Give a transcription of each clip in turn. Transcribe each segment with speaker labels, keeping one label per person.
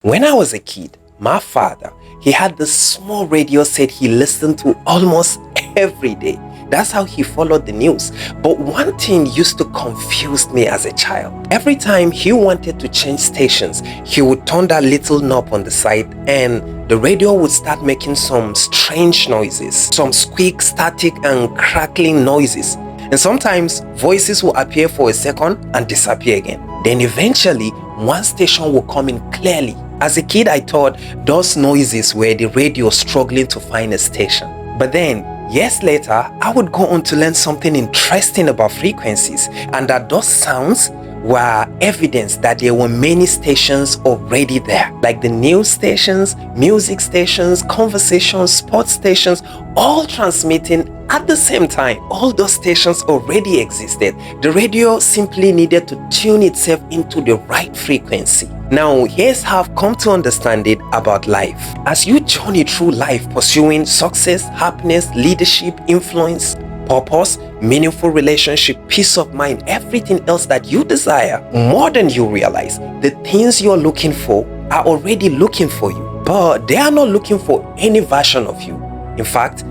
Speaker 1: When I was a kid, my father, he had this small radio set he listened to almost every day. That's how he followed the news. But one thing used to confuse me as a child. Every time he wanted to change stations, he would turn that little knob on the side and the radio would start making some strange noises, some squeak, static and crackling noises. And sometimes voices will appear for a second and disappear again. Then eventually, one station will come in clearly. As a kid, I thought those noises were the radio struggling to find a station. But then, years later, I would go on to learn something interesting about frequencies, and that those sounds were evidence that there were many stations already there, like the news stations, music stations, conversations, sports stations, all transmitting at the same time. All those stations already existed. The radio simply needed to tune itself into the right frequency. Now, here's how I've come to understand it about life. As you journey through life pursuing success, happiness, leadership, influence, purpose, meaningful relationship, peace of mind, everything else that you desire, more than you realize, the things you're looking for are already looking for you. But they are not looking for any version of you. In fact,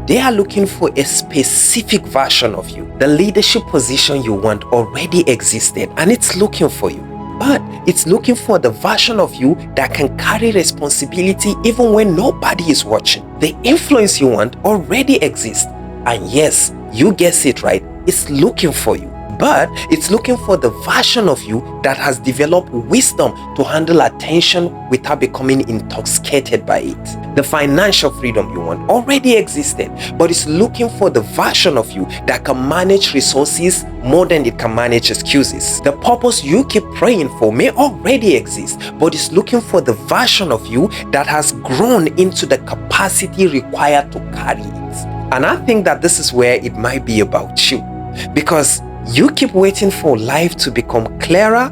Speaker 1: they are looking for a specific version of you. The leadership position you want already existed and it's looking for you. But it's looking for the version of you that can carry responsibility even when nobody is watching. The influence you want already exists. And yes, you guess it right, it's looking for you. But it's looking for the version of you that has developed wisdom to handle attention without becoming intoxicated by it. The financial freedom you want already existed, but it's looking for the version of you that can manage resources more than it can manage excuses. The purpose you keep praying for may already exist, but it's looking for the version of you that has grown into the capacity required to carry it. And I think that this is where it might be about you, because you keep waiting for life to become clearer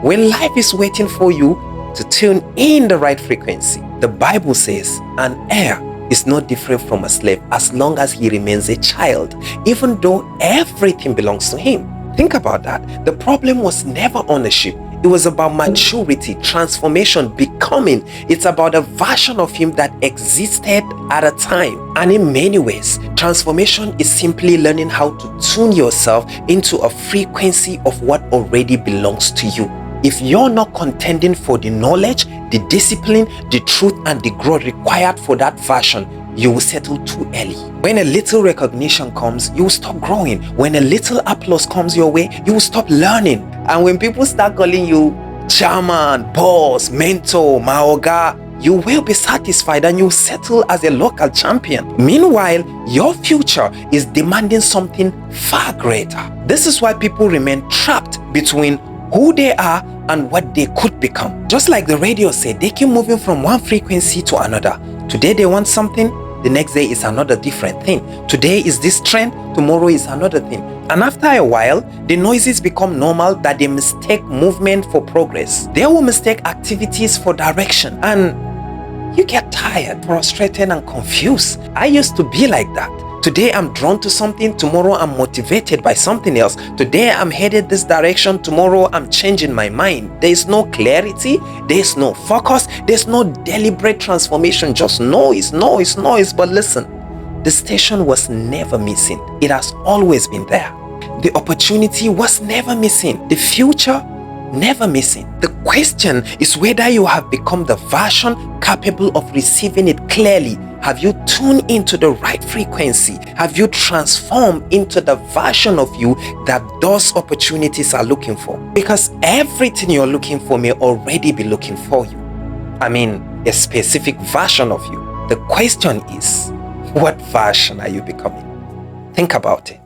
Speaker 1: when life is waiting for you to tune in the right frequency. The Bible says an heir is not different from a slave as long as he remains a child, even though everything belongs to him. Think about that. The problem was never ownership. It was about maturity, transformation, becoming. It's about a version of him that existed at a time. And in many ways, transformation is simply learning how to tune yourself into a frequency of what already belongs to you. If you're not contending for the knowledge, the discipline, the truth, and the growth required for that version, you will settle too early. When a little recognition comes, you will stop growing. When a little applause comes your way, you will stop learning. And when people start calling you chairman, boss, mentor, maoga, you will be satisfied and you will settle as a local champion. Meanwhile, your future is demanding something far greater. This is why people remain trapped between who they are and what they could become. Just like the radio said, they keep moving from one frequency to another. Today they want something, the next day is another different thing. Today is this trend, tomorrow is another thing. And after a while, the noises become normal that they mistake movement for progress. They will mistake activities for direction. And you get tired, frustrated, and confused. I used to be like that. Today I'm drawn to something, tomorrow I'm motivated by something else. Today I'm headed this direction, tomorrow I'm changing my mind. There is no clarity, there is no focus, there's no deliberate transformation, just noise. But listen, the station was never missing. It has always been there. The opportunity was never missing. The future never missing. The question is whether you have become the version capable of receiving it clearly. Have you tuned into the right frequency? Have you transformed into the version of you that those opportunities are looking for? Because everything you're looking for may already be looking for you. I mean, a specific version of you. The question is, what version are you becoming? Think about it.